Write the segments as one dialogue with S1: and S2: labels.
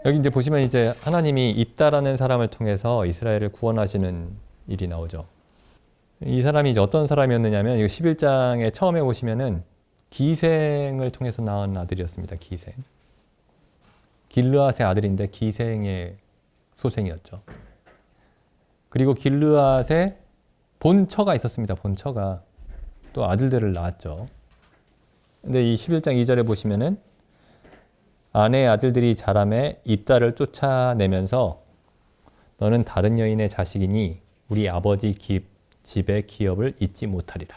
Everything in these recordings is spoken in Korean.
S1: 여기 이제 보시면 이제 하나님이 입다라는 사람을 통해서 이스라엘을 구원하시는 일이 나오죠. 이 사람이 이제 어떤 사람이었느냐면, 이거 11장에 처음에 보시면은 기생을 통해서 낳은 아들이었습니다. 기생. 길르앗의 아들인데 기생의 소생이었죠. 그리고 길르앗에 본처가 있었습니다. 본처가 또 아들들을 낳았죠. 근데 이 11장 2절에 보시면은 아내의 아들들이 자라매 입다를 쫓아내면서 너는 다른 여인의 자식이니 우리 아버지 집의 기업을 잊지 못하리라.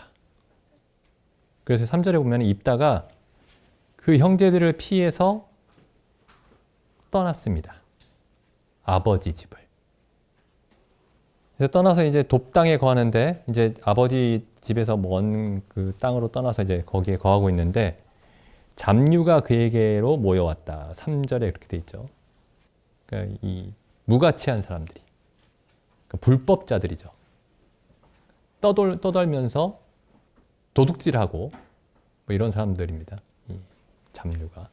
S1: 그래서 3절에 보면 입다가 그 형제들을 피해서 떠났습니다. 아버지 집을. 그래서 떠나서 이제 돕당에 거하는데, 이제 아버지 집에서 먼 그 땅으로 떠나서 이제 거기에 거하고 있는데 잡류가 그에게로 모여왔다. 3절에 그렇게 돼 있죠. 그러니까 이 무가치한 사람들이, 그러니까 불법자들이죠. 떠돌면서 도둑질하고 뭐 이런 사람들입니다. 이 잡류가.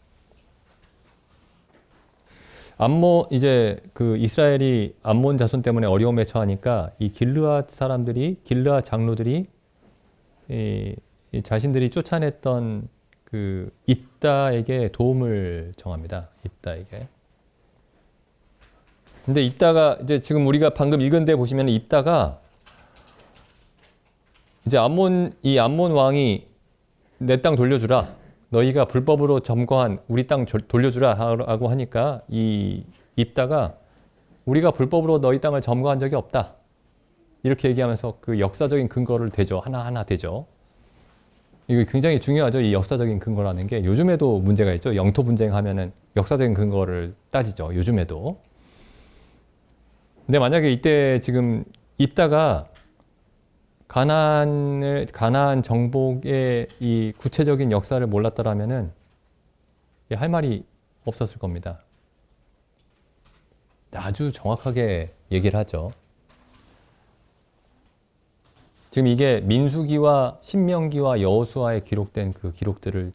S1: 이제 그 이스라엘이 암몬 자손 때문에 어려움에 처하니까 이 길르앗 사람들이, 길르앗 장로들이 이 자신들이 쫓아냈던 그 입다에게 도움을 청합니다. 입다에게. 근데 입다가 이제 지금 우리가 방금 읽은 데 보시면 입다가 이제 이 암몬 왕이 내 땅 돌려주라. 너희가 불법으로 점거한 우리 땅 돌려주라 하고 하니까 이 입다가 우리가 불법으로 너희 땅을 점거한 적이 없다. 이렇게 얘기하면서 그 역사적인 근거를 대죠. 하나하나 대죠. 이거 굉장히 중요하죠. 이 역사적인 근거라는 게 요즘에도 문제가 있죠. 영토 분쟁하면은 역사적인 근거를 따지죠. 요즘에도. 근데 만약에 이때 지금 입다가 가나안 정복의 이 구체적인 역사를 몰랐더라면은 할 말이 없었을 겁니다. 아주 정확하게 얘기를 하죠. 지금 이게 민수기와 신명기와 여호수아에 기록된 그 기록들을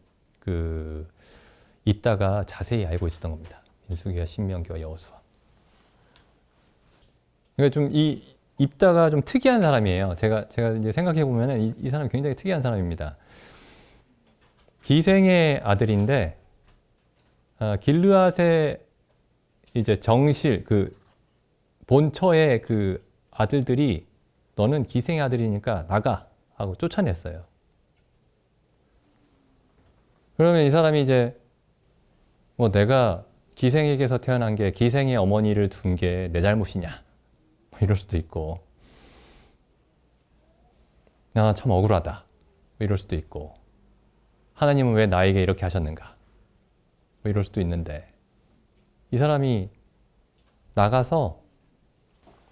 S1: 입다가 자세히 알고 있었던 겁니다. 민수기와 신명기와 여호수아. 그러니까 좀 입다가 좀 특이한 사람이에요. 제가 이제 생각해 보면은 이 사람이 굉장히 특이한 사람입니다. 기생의 아들인데 길르앗의 이제 정실 그 본처의 그 아들들이 너는 기생의 아들이니까 나가 하고 쫓아냈어요. 그러면 이 사람이 이제 뭐 내가 기생에게서 태어난 게 기생의 어머니를 둔 게 내 잘못이냐 뭐 이럴 수도 있고, 나 참 억울하다 뭐 이럴 수도 있고, 하나님은 왜 나에게 이렇게 하셨는가 뭐 이럴 수도 있는데, 이 사람이 나가서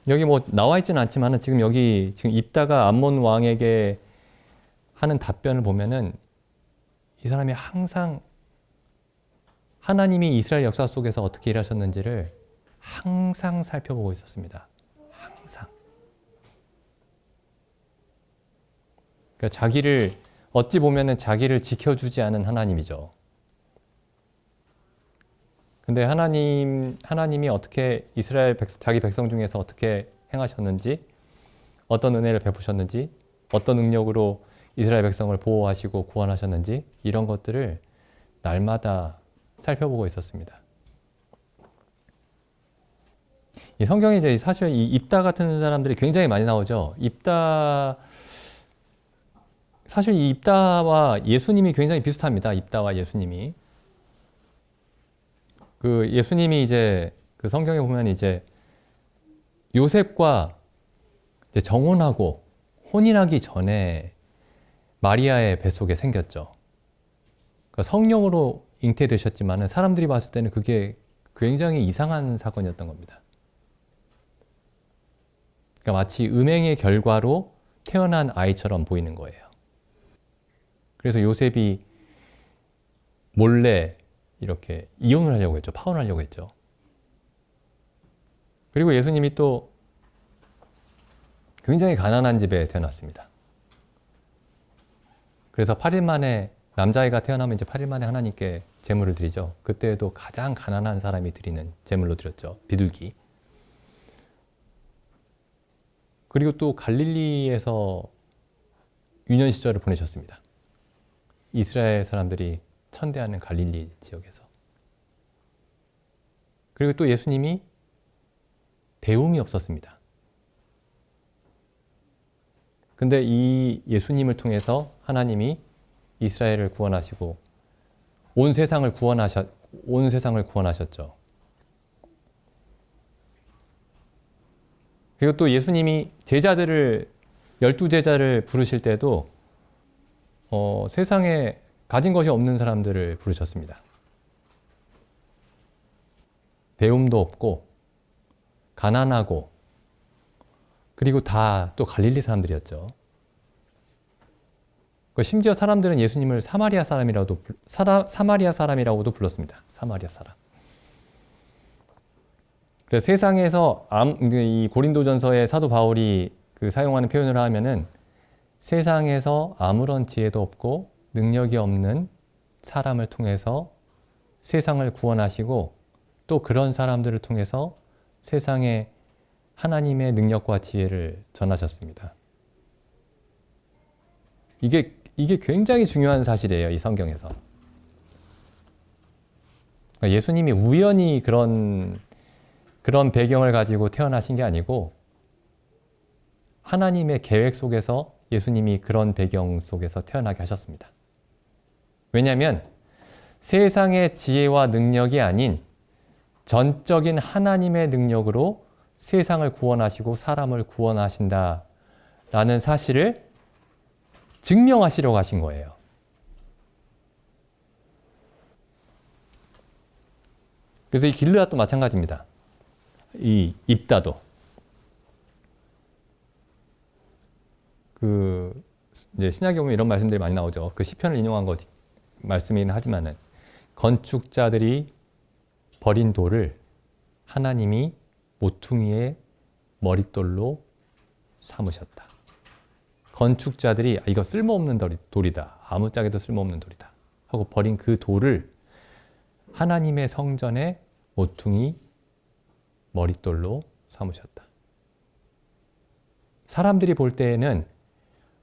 S1: 여기 뭐 나와 있지는 않지만은 지금 여기 지금 입다가 암몬 왕에게 하는 답변을 보면은 이 사람이 항상 하나님이 이스라엘 역사 속에서 어떻게 일하셨는지를 항상 살펴보고 있었습니다. 항상. 그러니까 어찌 보면은 자기를 지켜주지 않은 하나님이죠. 근데 하나님이 어떻게 자기 백성 중에서 어떻게 행하셨는지, 어떤 은혜를 베푸셨는지, 어떤 능력으로 이스라엘 백성을 보호하시고 구원하셨는지, 이런 것들을 날마다 살펴보고 있었습니다. 이 성경에 이제 사실 이 입다 같은 사람들이 굉장히 많이 나오죠. 사실 이 입다와 예수님이 굉장히 비슷합니다. 입다와 예수님이. 그 예수님이 이제 그 성경에 보면 이제 요셉과 이제 정혼하고 혼인하기 전에 마리아의 뱃속에 생겼죠. 그러니까 성령으로 잉태되셨지만은 사람들이 봤을 때는 그게 굉장히 이상한 사건이었던 겁니다. 그러니까 마치 음행의 결과로 태어난 아이처럼 보이는 거예요. 그래서 요셉이 몰래 이렇게 이혼을 하려고 했죠. 파혼하려고 했죠. 그리고 예수님이 또 굉장히 가난한 집에 태어났습니다. 그래서 8일 만에 남자아이가 태어나면 이제 8일 만에 하나님께 제물을 드리죠. 그때도 가장 가난한 사람이 드리는 제물로 드렸죠. 비둘기. 그리고 또 갈릴리에서 유년 시절을 보내셨습니다. 이스라엘 사람들이 천대하는 갈릴리 지역에서. 그리고 또 예수님이 배움이 없었습니다. 근데 이 예수님을 통해서 하나님이 이스라엘을 구원하시고 온 세상을 구원하셨죠. 그리고 또 예수님이 제자들을 12제자를 부르실 때도 세상에 가진 것이 없는 사람들을 부르셨습니다. 배움도 없고 가난하고 그리고 다 또 갈릴리 사람들이었죠. 심지어 사람들은 예수님을 사마리아 사람이라고도 불렀습니다. 사마리아 사람. 그래서 세상에서 이 고린도전서의 사도 바울이 사용하는 표현을 하면은 세상에서 아무런 지혜도 없고 능력이 없는 사람을 통해서 세상을 구원하시고 또 그런 사람들을 통해서 세상에 하나님의 능력과 지혜를 전하셨습니다. 이게 굉장히 중요한 사실이에요. 이 성경에서. 그러니까 예수님이 우연히 그런 배경을 가지고 태어나신 게 아니고 하나님의 계획 속에서 예수님이 그런 배경 속에서 태어나게 하셨습니다. 왜냐하면 세상의 지혜와 능력이 아닌 전적인 하나님의 능력으로 세상을 구원하시고 사람을 구원하신다라는 사실을 증명하시려고 하신 거예요. 그래서 이 길르앗도 마찬가지입니다. 이 입다도 이제 신약에 보면 이런 말씀들이 많이 나오죠. 시편을 인용한 거 말씀이긴 하지만은 건축자들이 버린 돌을 하나님이 모퉁이의 머릿돌로 삼으셨다. 건축자들이 이거 쓸모없는 돌이다. 아무짝에도 쓸모없는 돌이다. 하고 버린 그 돌을 하나님의 성전의 모퉁이 머릿돌로 삼으셨다. 사람들이 볼 때에는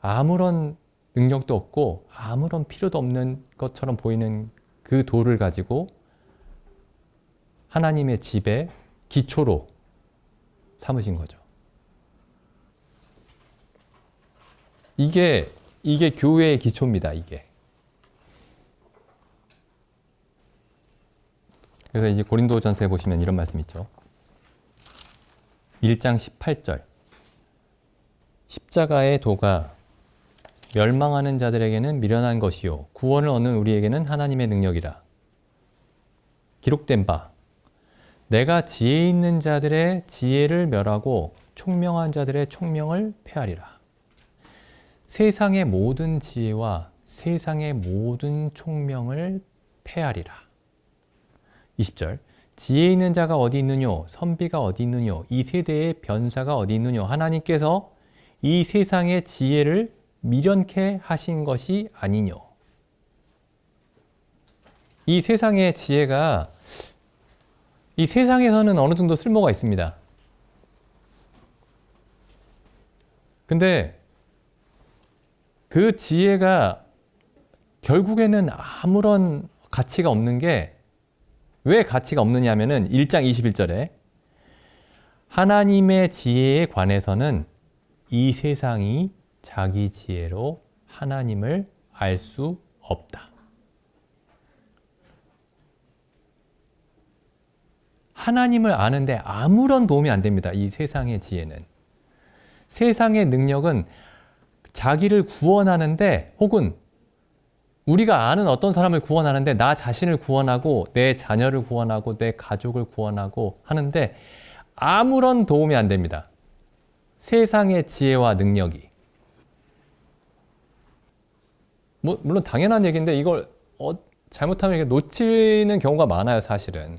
S1: 아무런 능력도 없고 아무런 필요도 없는 것처럼 보이는 그 돌을 가지고 하나님의 집의 기초로 삼으신 거죠. 이게 교회의 기초입니다. 이게. 그래서 이제 고린도전서에 보시면 이런 말씀 있죠. 1장 18절. 십자가의 도가 멸망하는 자들에게는 미련한 것이요 구원을 얻는 우리에게는 하나님의 능력이라. 기록된 바 내가 지혜 있는 자들의 지혜를 멸하고 총명한 자들의 총명을 폐하리라. 세상의 모든 지혜와 세상의 모든 총명을 폐하리라. 20절. 지혜 있는 자가 어디 있느뇨? 선비가 어디 있느뇨? 이 세대의 변사가 어디 있느뇨? 하나님께서 이 세상의 지혜를 미련케 하신 것이 아니뇨. 이 세상의 지혜가 이 세상에서는 어느 정도 쓸모가 있습니다. 근데 그 지혜가 결국에는 아무런 가치가 없는 게 왜 가치가 없느냐 하면은 1장 21절에 하나님의 지혜에 관해서는 이 세상이 자기 지혜로 하나님을 알 수 없다. 하나님을 아는데 아무런 도움이 안 됩니다. 이 세상의 지혜는. 세상의 능력은 자기를 구원하는데 혹은 우리가 아는 어떤 사람을 구원하는데 나 자신을 구원하고 내 자녀를 구원하고 내 가족을 구원하고 하는데 아무런 도움이 안 됩니다. 세상의 지혜와 능력이. 물론 당연한 얘기인데 이걸 잘못하면 이게 놓치는 경우가 많아요, 사실은.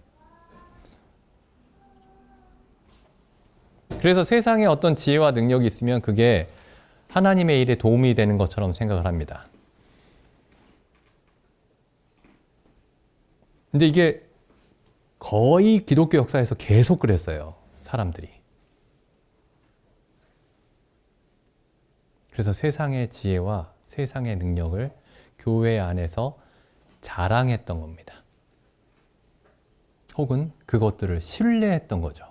S1: 그래서 세상에 어떤 지혜와 능력이 있으면 그게 하나님의 일에 도움이 되는 것처럼 생각을 합니다. 근데 이게 거의 기독교 역사에서 계속 그랬어요. 사람들이. 그래서 세상의 지혜와 세상의 능력을 교회 안에서 자랑했던 겁니다. 혹은 그것들을 신뢰했던 거죠.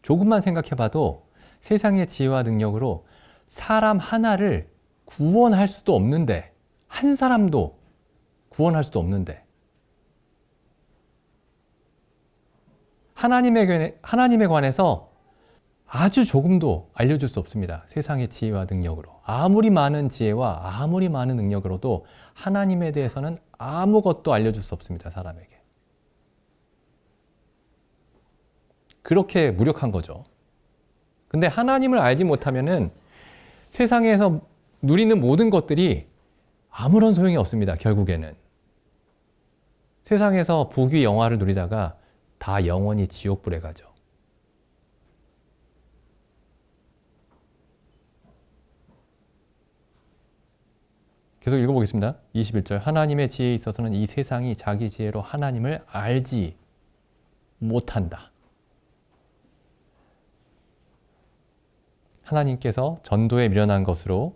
S1: 조금만 생각해봐도 세상의 지혜와 능력으로 사람 하나를 구원할 수도 없는데, 한 사람도 구원할 수도 없는데, 하나님에 관해서 아주 조금도 알려줄 수 없습니다. 세상의 지혜와 능력으로. 아무리 많은 지혜와 아무리 많은 능력으로도 하나님에 대해서는 아무것도 알려줄 수 없습니다. 사람에게. 그렇게 무력한 거죠. 근데 하나님을 알지 못하면은 세상에서 누리는 모든 것들이 아무런 소용이 없습니다. 결국에는. 세상에서 부귀 영화를 누리다가 다 영원히 지옥불에 가죠. 계속 읽어보겠습니다. 21절. 하나님의 지혜에 있어서는 이 세상이 자기 지혜로 하나님을 알지 못한다. 하나님께서 전도에 미련한 것으로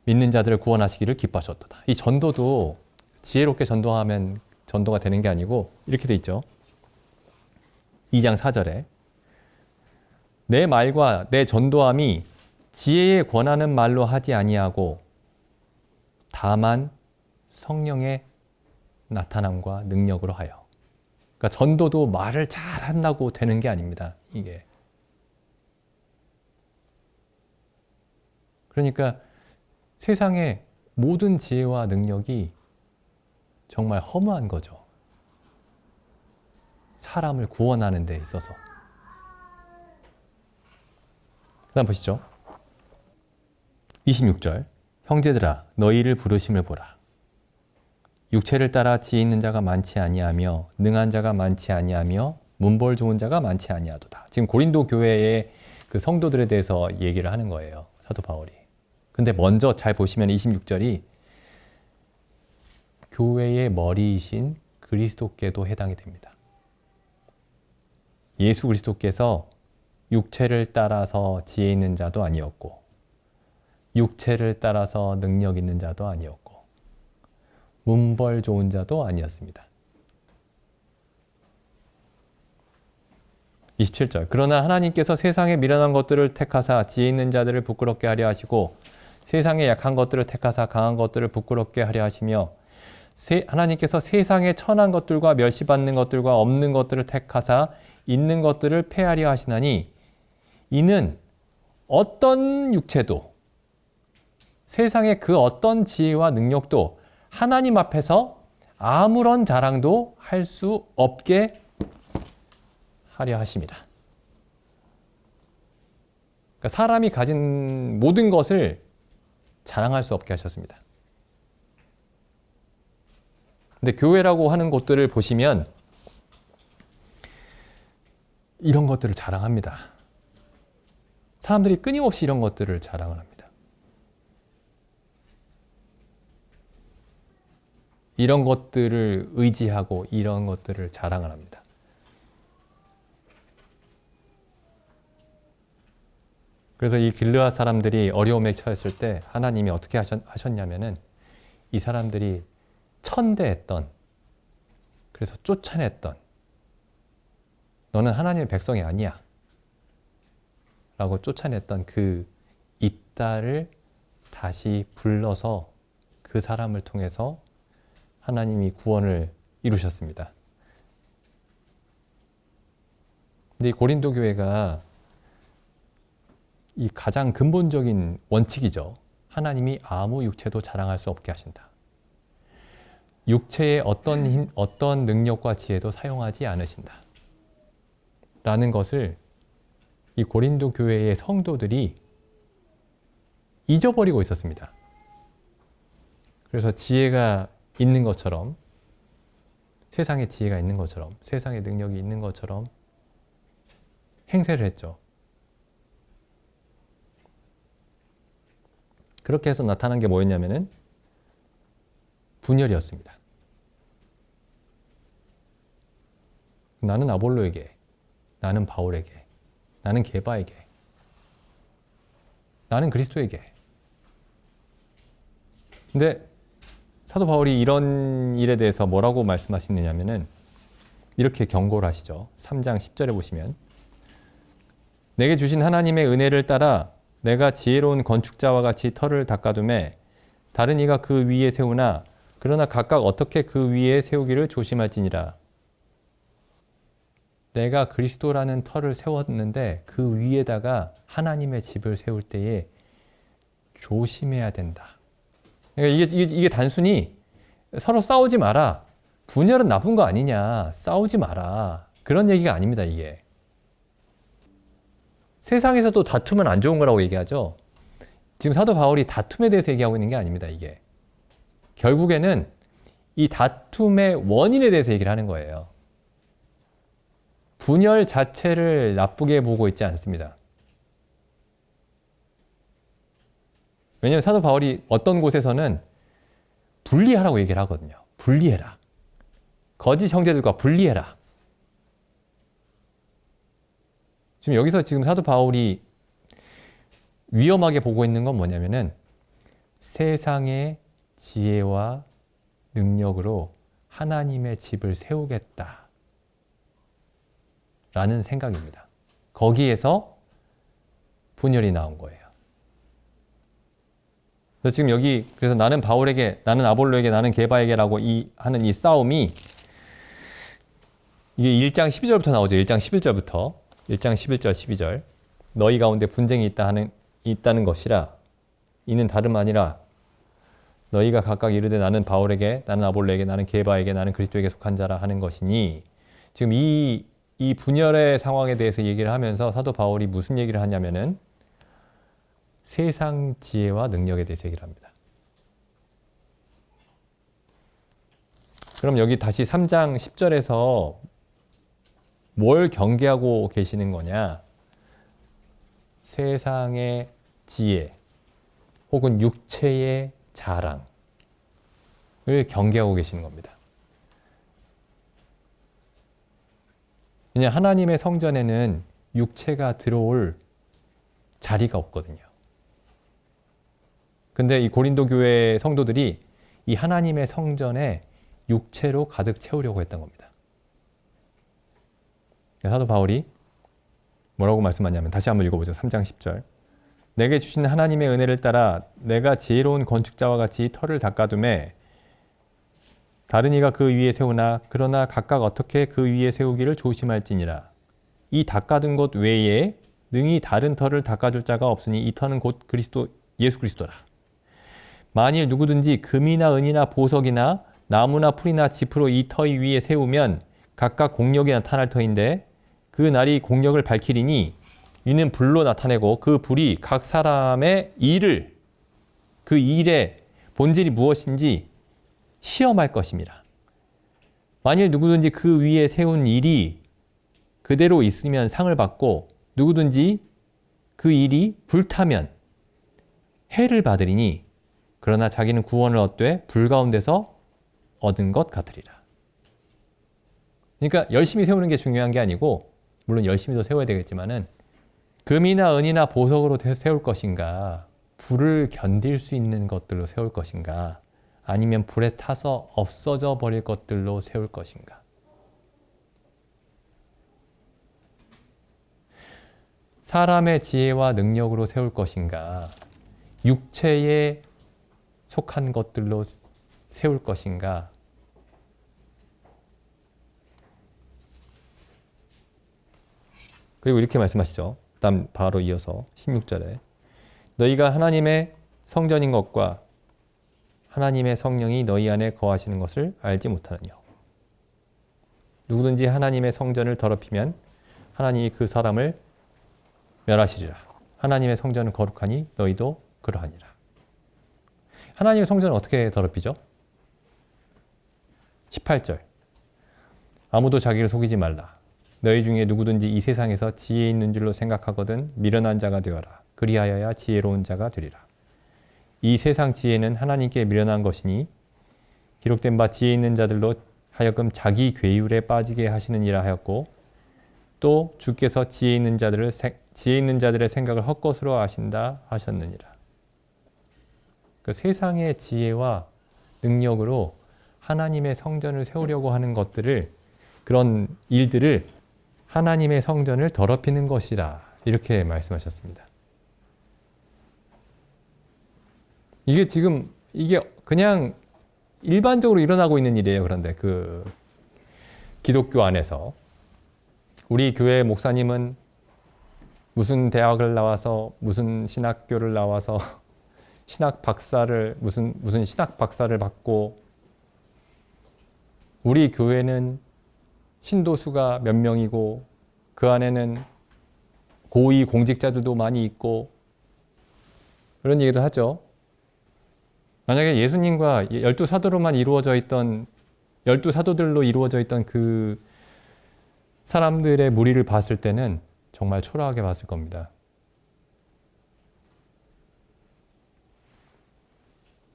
S1: 믿는 자들을 구원하시기를 기뻐하셨도다. 이 전도도 지혜롭게 전도하면 전도가 되는 게 아니고 이렇게 돼 있죠. 2장 4절에 내 말과 내 전도함이 지혜에 권하는 말로 하지 아니하고 다만 성령의 나타남과 능력으로 하여. 그러니까 전도도 말을 잘 한다고 되는 게 아닙니다. 이게. 그러니까 세상의 모든 지혜와 능력이 정말 허무한 거죠. 사람을 구원하는 데 있어서. 그 다음 보시죠. 26절. 형제들아 너희를 부르심을 보라. 육체를 따라 지혜 있는 자가 많지 아니하며 능한 자가 많지 아니하며 문벌 좋은 자가 많지 아니하도다. 지금 고린도 교회의 그 성도들에 대해서 얘기를 하는 거예요. 사도 바울이. 근데 먼저 잘 보시면 26절이 교회의 머리이신 그리스도께도 해당이 됩니다. 예수 그리스도께서 육체를 따라서 지혜 있는 자도 아니었고 육체를 따라서 능력 있는 자도 아니었고 문벌 좋은 자도 아니었습니다. 27절. 그러나 하나님께서 세상에 미련한 것들을 택하사 지혜 있는 자들을 부끄럽게 하려 하시고 세상에 약한 것들을 택하사 강한 것들을 부끄럽게 하려 하시며 하나님께서 세상에 천한 것들과 멸시받는 것들과 없는 것들을 택하사 있는 것들을 폐하려 하시나니 이는 어떤 육체도 세상의 그 어떤 지혜와 능력도 하나님 앞에서 아무런 자랑도 할 수 없게 하려 하심이라. 그러니까 사람이 가진 모든 것을 자랑할 수 없게 하셨습니다. 근데 교회라고 하는 곳들을 보시면 이런 것들을 자랑합니다. 사람들이 끊임없이 이런 것들을 자랑을 합니다. 이런 것들을 의지하고 이런 것들을 자랑을 합니다. 그래서 이 길르앗 사람들이 어려움에 처했을 때 하나님이 어떻게 하셨냐면은 이 사람들이 천대했던, 그래서 쫓아냈던, 너는 하나님의 백성이 아니야 라고 쫓아냈던 그 입다를 다시 불러서 그 사람을 통해서 하나님이 구원을 이루셨습니다. 근데 이 고린도 교회가 이 가장 근본적인 원칙이죠. 하나님이 아무 육체도 자랑할 수 없게 하신다. 육체의 어떤 힘, 어떤 능력과 지혜도 사용하지 않으신다. 라는 것을 이 고린도 교회의 성도들이 잊어버리고 있었습니다. 그래서 지혜가 있는 것처럼, 세상에 지혜가 있는 것처럼, 세상에 능력이 있는 것처럼 행세를 했죠. 그렇게 해서 나타난 게 뭐였냐면은 분열이었습니다. 나는 아볼로에게, 나는 바울에게, 나는 게바에게, 나는 그리스도에게. 근데 사도 바울이 이런 일에 대해서 뭐라고 말씀하시느냐면은 이렇게 경고를 하시죠. 3장 10절에 보시면 내게 주신 하나님의 은혜를 따라 내가 지혜로운 건축자와 같이 터를 닦아두매 다른 이가 그 위에 세우나 그러나 각각 어떻게 그 위에 세우기를 조심할지니라. 내가 그리스도라는 터를 세웠는데 그 위에다가 하나님의 집을 세울 때에 조심해야 된다. 그러니까 이게 단순히 서로 싸우지 마라. 분열은 나쁜 거 아니냐. 싸우지 마라. 그런 얘기가 아닙니다, 이게. 세상에서도 다투면 안 좋은 거라고 얘기하죠. 지금 사도 바울이 다툼에 대해서 얘기하고 있는 게 아닙니다, 이게. 결국에는 이 다툼의 원인에 대해서 얘기를 하는 거예요. 분열 자체를 나쁘게 보고 있지 않습니다. 왜냐하면 사도 바울이 어떤 곳에서는 분리하라고 얘기를 하거든요. 분리해라. 거짓 형제들과 분리해라. 지금 여기서 지금 사도 바울이 위험하게 보고 있는 건 뭐냐면은 세상의 지혜와 능력으로 하나님의 집을 세우겠다 라는 생각입니다. 거기에서 분열이 나온 거예요. 그래서 지금 여기 그래서 나는 바울에게, 나는 아볼로에게, 나는 게바에게라고 하는 이 싸움이 이게 1장 12절부터 나오죠. 1장 11절부터 1장 11절 12절 너희 가운데 분쟁이 있다는 것이라 이는 다름 아니라 너희가 각각 이르되 나는 바울에게, 나는 아볼로에게, 나는 게바에게, 나는 그리스도에게 속한 자라 하는 것이니 지금 이 분열의 상황에 대해서 얘기를 하면서 사도 바울이 무슨 얘기를 하냐면은 세상 지혜와 능력에 대해서 얘기를 합니다. 그럼 여기 다시 3장 10절에서 뭘 경계하고 계시는 거냐? 세상의 지혜 혹은 육체의 자랑을 경계하고 계시는 겁니다. 왜냐하면 하나님의 성전에는 육체가 들어올 자리가 없거든요. 근데 이 고린도 교회 성도들이 이 하나님의 성전에 육체로 가득 채우려고 했던 겁니다. 사도 바울이 뭐라고 말씀하냐면 다시 한번 읽어보죠. 3장 10절 내게 주신 하나님의 은혜를 따라 내가 지혜로운 건축자와 같이 터를 닦아두매 다른 이가 그 위에 세우나 그러나 각각 어떻게 그 위에 세우기를 조심할지니라. 이 닦아둔 곳 외에 능히 다른 터를 닦아줄 자가 없으니 이 터는 곧 예수 그리스도라. 만일 누구든지 금이나 은이나 보석이나 나무나 풀이나 짚으로 이 터 위에 세우면 각각 공력이 나타날 터인데 그 날이 공력을 밝히리니 이는 불로 나타내고 그 불이 각 사람의 일을 그 일의 본질이 무엇인지 시험할 것입니다. 만일 누구든지 그 위에 세운 일이 그대로 있으면 상을 받고 누구든지 그 일이 불타면 해를 받으리니 그러나 자기는 구원을 얻되 불 가운데서 얻은 것 같으리라. 그러니까 열심히 세우는 게 중요한 게 아니고 물론 열심히도 세워야 되겠지만은 금이나 은이나 보석으로 세울 것인가 불을 견딜 수 있는 것들로 세울 것인가 아니면 불에 타서 없어져 버릴 것들로 세울 것인가. 사람의 지혜와 능력으로 세울 것인가 육체에 속한 것들로 세울 것인가. 그리고 이렇게 말씀하시죠. 다음 바로 이어서 16절에 너희가 하나님의 성전인 것과 하나님의 성령이 너희 안에 거하시는 것을 알지 못하느냐. 누구든지 하나님의 성전을 더럽히면 하나님이 그 사람을 멸하시리라. 하나님의 성전은 거룩하니 너희도 그러하니라. 하나님의 성전은 어떻게 더럽히죠? 18절 아무도 자기를 속이지 말라. 너희 중에 누구든지 이 세상에서 지혜 있는 줄로 생각하거든 미련한 자가 되어라. 그리하여야 지혜로운 자가 되리라. 이 세상 지혜는 하나님께 미련한 것이니 기록된 바 지혜 있는 자들로 하여금 자기 괴율에 빠지게 하시느니라 하였고 또 주께서 지혜 있는 자들의 생각을 헛것으로 하신다 하셨느니라. 그 세상의 지혜와 능력으로 하나님의 성전을 세우려고 하는 것들을, 그런 일들을 하나님의 성전을 더럽히는 것이라, 이렇게 말씀하셨습니다. 이게 그냥 일반적으로 일어나고 있는 일이에요. 그런데 그 기독교 안에서 우리 교회 목사님은 무슨 대학을 나와서 무슨 신학교를 나와서 무슨 신학 박사를 받고, 우리 교회는 신도수가 몇 명이고 그 안에는 고위 공직자들도 많이 있고, 그런 얘기도 하죠. 만약에 예수님과 12사도로만 이루어져 있던, 12사도들로 이루어져 있던 그 사람들의 무리를 봤을 때는 정말 초라하게 봤을 겁니다.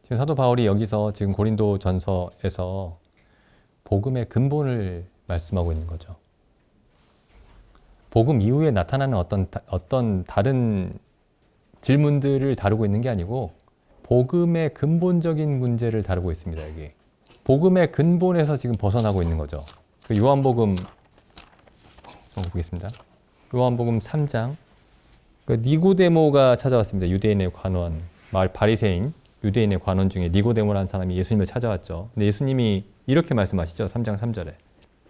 S1: 지금 사도 바울이 여기서 지금 고린도 전서에서 복음의 근본을 말씀하고 있는 거죠. 복음 이후에 나타나는 어떤 다른 질문들을 다루고 있는 게 아니고 복음의 근본적인 문제를 다루고 있습니다. 여기 복음의 근본에서 지금 벗어나고 있는 거죠. 그 요한복음 보겠습니다. 요한복음 3장. 그 니고데모가 찾아왔습니다. 유대인의 관원, 바리새인 유대인의 관원 중에 니고데모라는 사람이 예수님을 찾아왔죠. 근데 예수님이 이렇게 말씀하시죠. 3장 3절에.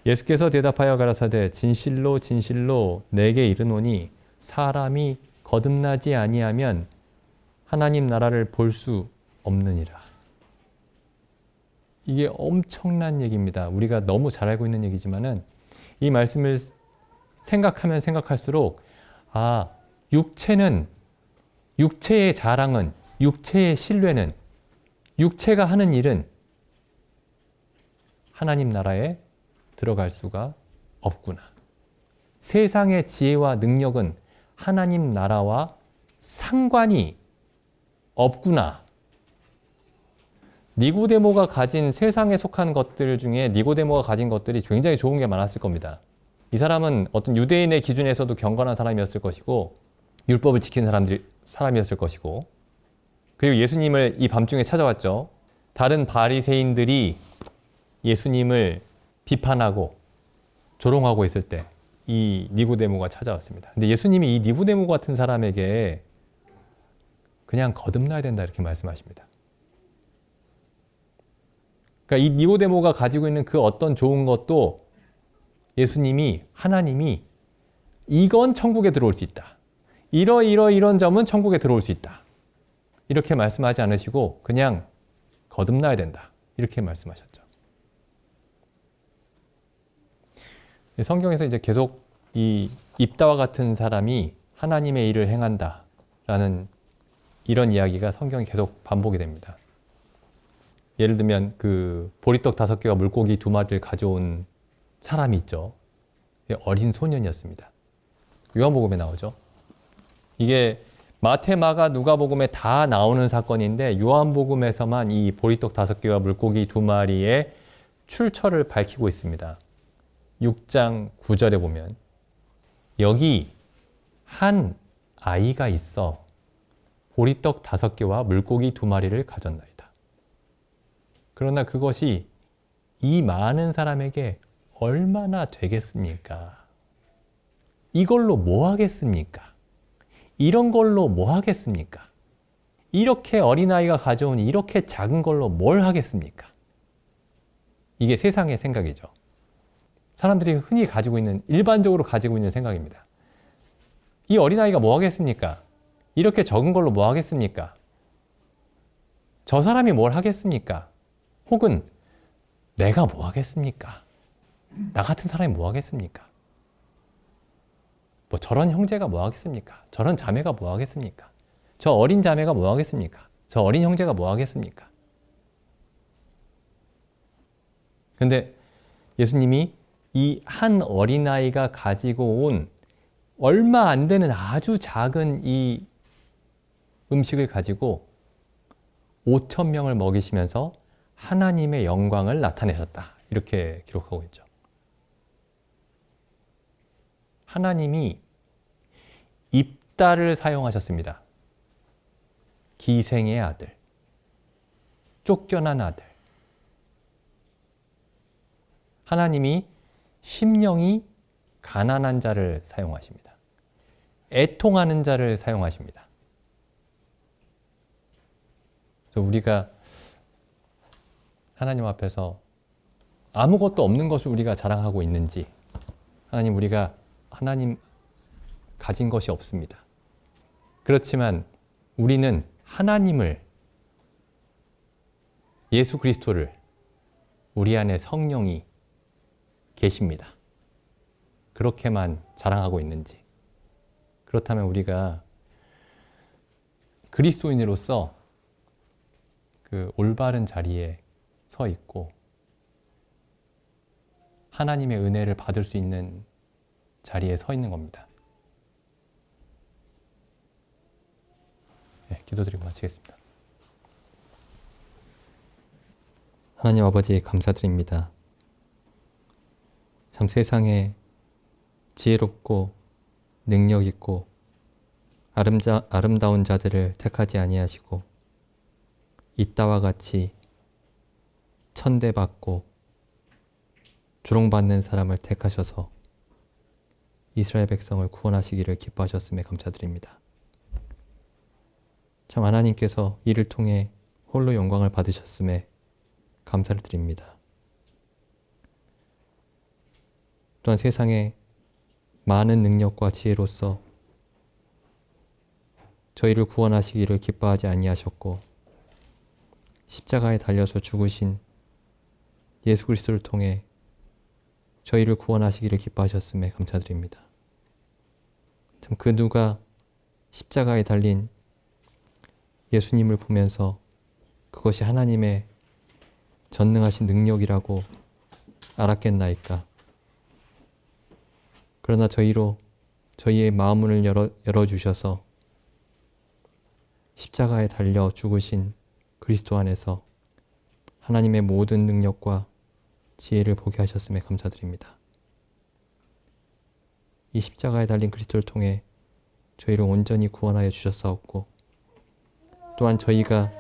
S1: 예수께서 대답하여 가라사대 진실로 진실로 내게 이르노니 사람이 거듭나지 아니하면 하나님 나라를 볼 수 없느니라. 이게 엄청난 얘기입니다. 우리가 너무 잘 알고 있는 얘기지만은 이 말씀을 생각하면 생각할수록 육체의 자랑은, 육체의 신뢰는, 육체가 하는 일은 하나님 나라에 들어갈 수가 없구나. 세상의 지혜와 능력은 하나님 나라와 상관이 없구나. 니고데모가 가진 세상에 속한 것들 중에 니고데모가 가진 것들이 굉장히 좋은 게 많았을 겁니다. 이 사람은 어떤 유대인의 기준에서도 경건한 사람이었을 것이고 율법을 지키는 사람이었을 것이고, 그리고 예수님을 이 밤중에 찾아왔죠. 다른 바리새인들이 예수님을 비판하고 조롱하고 있을 때 이 니고데모가 찾아왔습니다. 근데 예수님이 이 니고데모 같은 사람에게 그냥 거듭나야 된다 이렇게 말씀하십니다. 그러니까 이 니고데모가 가지고 있는 그 어떤 좋은 것도 하나님이 이건 천국에 들어올 수 있다. 이런 점은 천국에 들어올 수 있다. 이렇게 말씀하지 않으시고 그냥 거듭나야 된다. 이렇게 말씀하셨죠. 성경에서 이제 계속 이 입다와 같은 사람이 하나님의 일을 행한다라는 이런 이야기가 성경에 계속 반복이 됩니다. 예를 들면 그 보리떡 5개와 물고기 2마리를 가져온 사람이 있죠. 어린 소년이었습니다. 요한복음에 나오죠. 이게 마태, 마가, 누가복음에 다 나오는 사건인데 요한복음에서만 이 보리떡 5개와 물고기 2마리의 출처를 밝히고 있습니다. 6장 9절에 보면 여기 한 아이가 있어 보리떡 5개와 물고기 2마리를 가졌나이다. 그러나 그것이 이 많은 사람에게 얼마나 되겠습니까? 이걸로 뭐 하겠습니까? 이런 걸로 뭐 하겠습니까? 이렇게 어린아이가 가져온 이렇게 작은 걸로 뭘 하겠습니까? 이게 세상의 생각이죠. 사람들이 흔히 일반적으로 가지고 있는 생각입니다. 이 어린아이가 뭐 하겠습니까? 이렇게 적은 걸로 뭐 하겠습니까? 저 사람이 뭘 하겠습니까? 혹은 내가 뭐 하겠습니까? 나 같은 사람이 뭐 하겠습니까? 뭐 저런 형제가 뭐 하겠습니까? 저런 자매가 뭐 하겠습니까? 저 어린 자매가 뭐 하겠습니까? 저 어린 형제가 뭐 하겠습니까? 근데 예수님이 이 한 어린아이가 가지고 온 얼마 안 되는 아주 작은 이 음식을 가지고 5,000명을 먹이시면서 하나님의 영광을 나타내셨다. 이렇게 기록하고 있죠. 하나님이 입다를 사용하셨습니다. 기생의 아들, 쫓겨난 아들. 하나님이 심령이 가난한 자를 사용하십니다. 애통하는 자를 사용하십니다. 그래서 우리가 하나님 앞에서 아무것도 없는 것을 우리가 자랑하고 있는지, 하나님 가진 것이 없습니다. 그렇지만 우리는 하나님을, 예수 그리스도를, 우리 안에 성령이 계십니다. 그렇게만 자랑하고 있는지. 그렇다면 우리가 그리스도인으로서 그 올바른 자리에 서 있고 하나님의 은혜를 받을 수 있는 자리에 서 있는 겁니다. 네, 기도드리고 마치겠습니다. 하나님 아버지 감사드립니다. 참 세상에 지혜롭고 능력 있고 아름다운 자들을 택하지 아니하시고 이따와 같이 천대받고 조롱받는 사람을 택하셔서 이스라엘 백성을 구원하시기를 기뻐하셨음에 감사드립니다. 참 하나님께서 이를 통해 홀로 영광을 받으셨음에 감사를 드립니다. 또한 세상에 많은 능력과 지혜로서 저희를 구원하시기를 기뻐하지 아니하셨고 십자가에 달려서 죽으신 예수 그리스도를 통해 저희를 구원하시기를 기뻐하셨음에 감사드립니다. 참 그 누가 십자가에 달린 예수님을 보면서 그것이 하나님의 전능하신 능력이라고 알았겠나이까. 그러나 저희의 마음을 열어주셔서 십자가에 달려 죽으신 그리스도 안에서 하나님의 모든 능력과 지혜를 보게 하셨음에 감사드립니다. 이 십자가에 달린 그리스도를 통해 저희를 온전히 구원하여 주셨사옵고 또한 저희가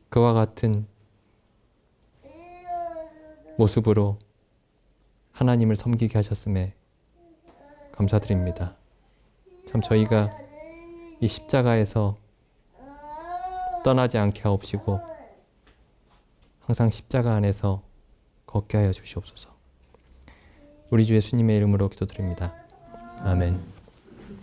S1: 그와 같은 모습으로 하나님을 섬기게 하셨음에 감사드립니다. 참 저희가 이 십자가에서 떠나지 않게 하옵시고 항상 십자가 안에서 걷게 하여 주시옵소서. 우리 주 예수님의 이름으로 기도드립니다. 아멘.